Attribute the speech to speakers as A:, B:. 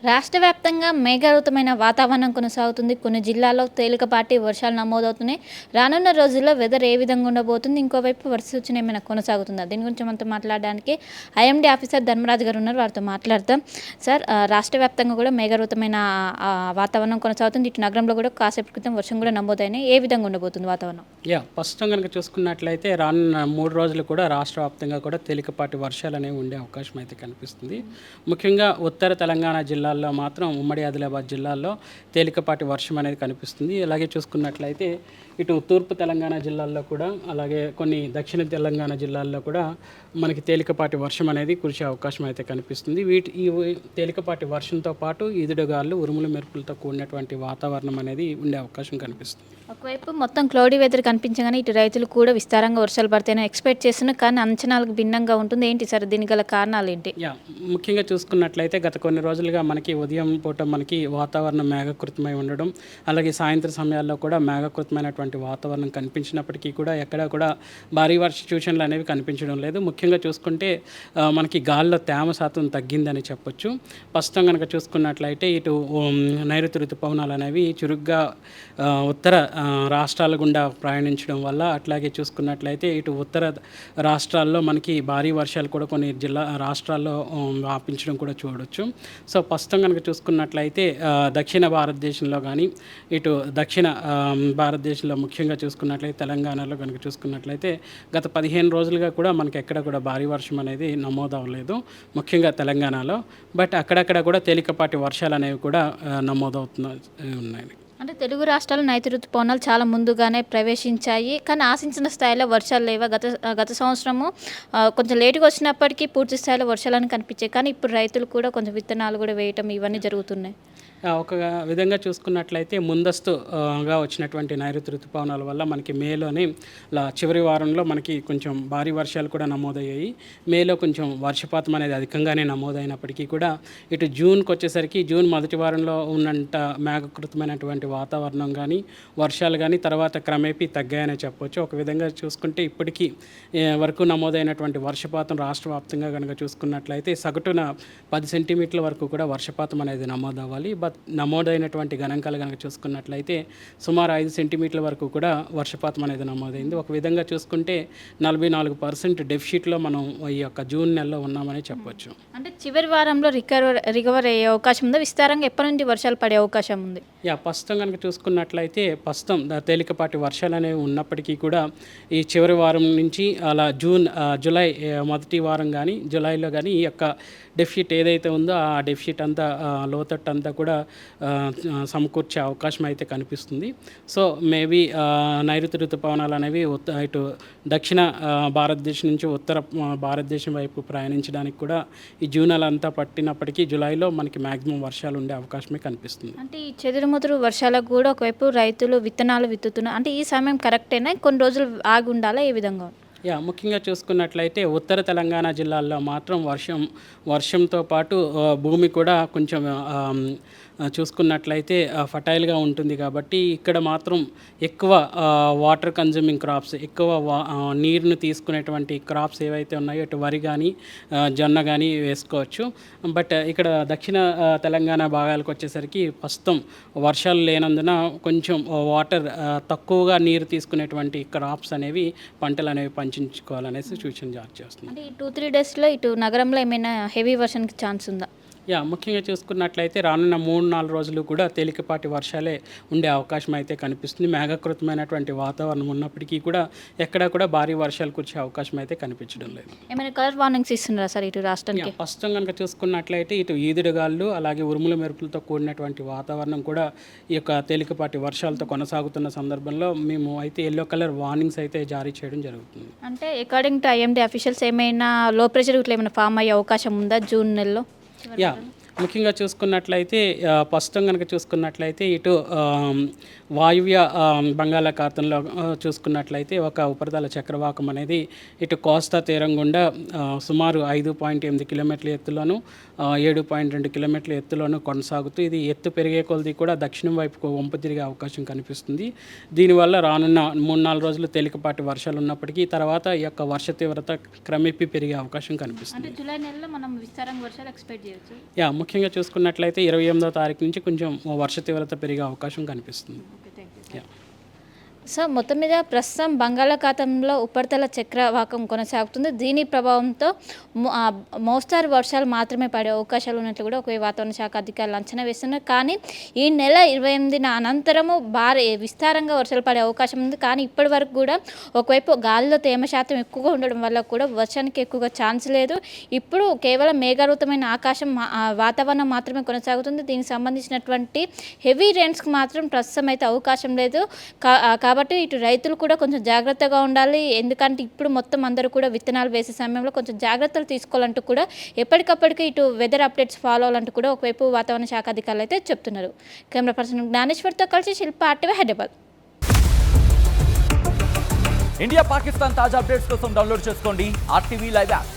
A: రాష్ట్ర వ్యాప్తంగా మేఘావృతమైన వాతావరణం కొనసాగుతుంది. కొన్ని జిల్లాల్లో తేలికపాటి వర్షాలు నమోదవుతున్నాయి. రానున్న రోజుల్లో వెదర్ ఏ విధంగా ఉండబోతుంది? ఇంకోవైపు వర్ష సూచన ఏమైనా కొనసాగుతుందా? దీని గురించి మనతో మాట్లాడడానికి ఐఎండీ ఆఫీసర్ ధర్మరాజు గారు ఉన్నారు. వారితో మాట్లాడతాం. సార్, రాష్ట్ర వ్యాప్తంగా కూడా మేఘావృతమైన వాతావరణం కొనసాగుతుంది. ఇటు నగరంలో కూడా కాసేపు క్రితం వర్షం కూడా నమోదైనాయి. ఏ విధంగా ఉండబోతుంది వాతావరణం?
B: ప్రస్తుతం కనుక చూసుకున్నట్లయితే రానున్న 3 రోజులు కూడా రాష్ట్ర వ్యాప్తంగా కూడా తేలికపాటి వర్షాలు అనేవి ఉండే అవకాశం అయితే కనిపిస్తుంది. ముఖ్యంగా ఉత్తర తెలంగాణ జిల్లాల్లో మాత్రం ఉమ్మడి ఆదిలాబాద్ జిల్లాల్లో తేలికపాటి వర్షం అనేది కనిపిస్తుంది. అలాగే చూసుకున్నట్లయితే ఇటు తూర్పు తెలంగాణ జిల్లాల్లో కూడా, అలాగే కొన్ని దక్షిణ తెలంగాణ జిల్లాల్లో కూడా మనకి తేలికపాటి వర్షం అనేది కురిసే అవకాశం అయితే కనిపిస్తుంది. ఈ తేలికపాటి వర్షంతో పాటు ఈదుడుగాలు, ఉరుములు మెరుపులతో కూడినటువంటి వాతావరణం అనేది ఉండే అవకాశం కనిపిస్తుంది.
A: ఒకవైపు మొత్తం క్లౌడీ వెదర్ కనిపించగానే ఇటు రైతులు కూడా విస్తారంగా వర్షాలు పడతాయని ఎక్స్పెక్ట్ చేస్తున్నారు. కానీ అంచనాలకు భిన్నంగా ఉంటుంది. ఏంటి సార్ దీనికి గల కారణాలు ఏంటి?
B: ముఖ్యంగా చూసుకున్నట్లయితే గత కొన్ని రోజులుగా మనకి ఉదయం పూట మనకి వాతావరణం మేఘకృతమై ఉండడం, అలాగే సాయంత్రం సమయాల్లో కూడా మేఘకృతమైనటువంటి వాతావరణం కనిపించినప్పటికీ కూడా ఎక్కడా కూడా భారీ వర్ష సూచనలు అనేవి కనిపించడం లేదు. ముఖ్యంగా చూసుకుంటే మనకి గాల్లో తేమ శాతం తగ్గిందని చెప్పొచ్చు. ప్రస్తుతం కనుక చూసుకున్నట్లయితే ఇటు నైరుతి ఋతుపవనాలు అనేవి చురుగ్గా ఉత్తర రాష్ట్రాల గుండా ప్రయాణించడం వల్ల, అట్లాగే చూసుకున్నట్లయితే ఇటు ఉత్తర రాష్ట్రాల్లో మనకి భారీ వర్షాలు కూడా కొన్ని రాష్ట్రాల్లో వ్యాపించడం కూడా చూడవచ్చు. సో ప్రస్తుతం కనుక చూసుకున్నట్లయితే దక్షిణ భారతదేశంలో కానీ, ఇటు దక్షిణ భారతదేశంలో ముఖ్యంగా చూసుకున్నట్లయితే తెలంగాణలో కనుక చూసుకున్నట్లయితే గత 15 రోజులుగా కూడా మనకి ఎక్కడ కూడా భారీ వర్షం అనేది నమోదవలేదు, ముఖ్యంగా తెలంగాణలో. బట్ అక్కడక్కడ కూడా తేలికపాటి వర్షాలు అనేవి కూడా ఉన్నాయి.
A: అంటే తెలుగు రాష్ట్రాలు నైరుతి ఋతుపవనాలు చాలా ముందుగానే ప్రవేశించాయి. కానీ ఆశించిన స్థాయిలో వర్షాలు లేవా? గత సంవత్సరము కొంచెం లేటుగా వచ్చినప్పటికీ పూర్తి స్థాయిలో వర్షాలను కనిపించాయి. కానీ ఇప్పుడు రైతులు కూడా కొంచెం విత్తనాలు కూడా వేయటం ఇవన్నీ జరుగుతున్నాయి.
B: ఒక విధంగా చూసుకున్నట్లయితే ముందస్తుగా వచ్చినటువంటి నైరుతి ఋతుపవనాల వల్ల మనకి మేలోని చివరి వారంలో మనకి కొంచెం భారీ వర్షాలు కూడా నమోదయ్యాయి. మేలో కొంచెం వర్షపాతం అనేది అధికంగానే నమోదైనప్పటికీ కూడా ఇటు జూన్కి వచ్చేసరికి జూన్ మొదటి వారంలో ఉన్నంత మేఘకృతమైనటువంటి వాతావరణం కానీ, వర్షాలు కానీ తర్వాత క్రమేపీ తగ్గాయనే చెప్పవచ్చు. ఒక విధంగా చూసుకుంటే ఇప్పటికీ వరకు నమోదైనటువంటి వర్షపాతం రాష్ట్ర వ్యాప్తంగా కనుక చూసుకున్నట్లయితే సగటున 10 సెంటీమీటర్ల వరకు కూడా వర్షపాతం అనేది నమోదవ్వాలి. నమోదైనటువంటి గణాంకాలు కనుక చూసుకున్నట్లయితే సుమారు 5 సెంటీమీటర్ల వరకు కూడా వర్షపాతం అనేది నమోదైంది. ఒక విధంగా చూసుకుంటే 44% డెఫిషిట్లో మనం ఈ యొక్క జూన్ నెలలో ఉన్నామని చెప్పొచ్చు.
A: అంటే చివరి వారంలో రికవర్ అయ్యే అవకాశం ఉందా? విస్తారంగా ఎప్పటి నుండి వర్షాలు పడే అవకాశం ఉంది?
B: ప్రస్తుతం కనుక చూసుకున్నట్లయితే ప్రస్తుతం తేలికపాటి వర్షాలు అనేవి ఉన్నప్పటికీ కూడా ఈ చివరి వారం నుంచి అలా జూలై మొదటి వారం కానీ, జూలైలో కానీ ఈ యొక్క డెఫిషిట్ ఏదైతే ఉందో ఆ డెఫిషిట్ అంతా లోతట్టు అంతా కూడా సమకూర్చే అవకాశం అయితే కనిపిస్తుంది. సో మేబీ నైరుతి ఋతుపవనాలు అనేవి ఇటు దక్షిణ భారతదేశం నుంచి ఉత్తర భారతదేశం వైపు ప్రయాణించడానికి కూడా ఈ జూన్ నెల అంతా పట్టినప్పటికీ జూలైలో మనకి మ్యాక్సిమం వర్షాలు ఉండే అవకాశమే కనిపిస్తుంది.
A: అంటే ఈ చెదురుముదురు వర్షాలకు కూడా ఒకవైపు రైతులు విత్తనాలు విత్తుతున్నారు. అంటే ఈ సమయం కరెక్టేనా? కొన్ని రోజులు ఆగి ఉండాలా? ఏ విధంగా?
B: ముఖ్యంగా చూసుకున్నట్లయితే ఉత్తర తెలంగాణ జిల్లాల్లో మాత్రం వర్షంతో పాటు భూమి కూడా కొంచెం చూసుకున్నట్లయితే ఫర్టైల్గా ఉంటుంది. కాబట్టి ఇక్కడ మాత్రం ఎక్కువ వాటర్ కన్జ్యూమింగ్ క్రాప్స్, ఎక్కువ నీరును తీసుకునేటువంటి క్రాప్స్ ఏవైతే ఉన్నాయో ఇటు వరి కానీ, జొన్న కానీ వేసుకోవచ్చు. బట్ ఇక్కడ దక్షిణ తెలంగాణ భాగాలకు వచ్చేసరికి ప్రస్తుతం వర్షాలు లేనందున కొంచెం వాటర్ తక్కువగా నీరు తీసుకునేటువంటి క్రాప్స్ అనేవి, పంటలు అనేవి పండించుకోవాలనేసి సూచన జారీ చేస్తుంది.
A: అంటే ఈ 2-3 డేస్లో ఇటు నగరంలో ఏమైనా హెవీ వర్షానికి ఛాన్స్ ఉందా?
B: ముఖ్యంగా చూసుకున్నట్లయితే రానున్న 3-4 రోజులు కూడా తేలికపాటి వర్షాలే ఉండే అవకాశం అయితే కనిపిస్తుంది. మేఘకృతమైనటువంటి వాతావరణం ఉన్నప్పటికీ కూడా ఎక్కడా కూడా భారీ వర్షాలు కురిసే అవకాశం అయితే కనిపించడం లేదు.
A: ఏమైనా కలర్ వార్నింగ్స్ ఇస్తున్నారా సార్ ఇటు రాష్ట్రానికి?
B: ప్రస్తుతం కనుక చూసుకున్నట్లయితే ఇటు ఈదుడుగాళ్ళు, అలాగే ఉరుముల మెరుపులతో కూడినటువంటి వాతావరణం కూడా ఈ యొక్క తేలికపాటి వర్షాలతో కొనసాగుతున్న సందర్భంలో మేము అయితే ఎల్లో కలర్ వార్నింగ్స్ అయితే జారీ చేయడం జరుగుతుంది.
A: అంటే అకార్డింగ్ టు ఐఎండీ అఫీషియల్స్ ఏమైనా లో ప్రెషర్ ఇట్లా ఏమైనా ఫామ్ అయ్యే అవకాశం ఉందా జూన్ నెలలో?
B: ముఖ్యంగా చూసుకున్నట్లయితే ప్రస్తుతం కనుక చూసుకున్నట్లయితే ఇటు వాయువ్య బంగాళాఖాతంలో చూసుకున్నట్లయితే ఒక ఉపరితల చక్రవాకం అనేది ఇటు కోస్తా తీరం గుండా సుమారు 5.8 కిలోమీటర్ల ఎత్తులోను 7.2 కిలోమీటర్ల ఎత్తులోను కొనసాగుతూ ఇది ఎత్తు పెరిగే కొలది కూడా దక్షిణం వైపుకు వంపు తిరిగే అవకాశం కనిపిస్తుంది. దీనివల్ల రానున్న 3-4 రోజులు తేలికపాటి వర్షాలు ఉన్నప్పటికీ తర్వాత ఈ యొక్క వర్ష తీవ్రత క్రమేపీ పెరిగే అవకాశం కనిపిస్తుంది.
A: జూలై నెలలో మనం విస్తారంగా వర్షాలు ఎక్స్పెక్ట్ చేయొచ్చు.
B: ముఖ్యంగా చూసుకున్నట్లయితే 28వ తారీఖు నుంచి కొంచెం వర్ష తీవ్రత పెరిగే అవకాశం కనిపిస్తుంది. Yeah.
A: సో మొత్తం మీద ప్రస్తుతం బంగాళాఖాతంలో ఉపరితల చక్రవాకం కొనసాగుతుంది. దీని ప్రభావంతో మోస్తారు వర్షాలు మాత్రమే పడే అవకాశాలు ఉన్నట్లు కూడా ఒక వాతావరణ శాఖ అధికారులు అంచనా వేస్తున్నారు. కానీ ఈ నెల 28న అనంతరము భారీ విస్తారంగా వర్షాలు పడే అవకాశం ఉంది. కానీ ఇప్పటి వరకు కూడా ఒకవైపు గాలిలో తేమ శాతం ఎక్కువగా ఉండడం వల్ల కూడా వర్షానికి ఎక్కువగా ఛాన్స్ లేదు. ఇప్పుడు కేవలం మేఘావృతమైన ఆకాశం వాతావరణం మాత్రమే కొనసాగుతుంది. దీనికి సంబంధించినటువంటి హెవీ రెయిన్స్కి మాత్రం ప్రస్తుతం అయితే అవకాశం లేదు. కాబట్టి ఇటు రైతులు కూడా కొంచెం జాగ్రత్తగా ఉండాలి. ఎందుకంటే ఇప్పుడు మొత్తం అందరూ కూడా విత్తనాలు వేసే సమయంలో కొంచెం జాగ్రత్తలు తీసుకోవాలంటూ కూడా ఎప్పటికప్పటికి ఇటు వెదర్ అప్డేట్స్ ఫాలో అవ్వాలంటూ కూడా ఒకవైపు వాతావరణ శాఖ అధికారులు అయితే చెప్తున్నారు. కెమెరా పర్సన్ జ్ఞానేశ్వర్తో కలిసి శిల్ప ఆర్టీవీ హైదరాబాద్.
C: ఇండియా పాకిస్తాన్ తాజా అప్డేట్స్ కోసం డౌన్లోడ్ చేసుకోండి RTV లైవ్ యాప్.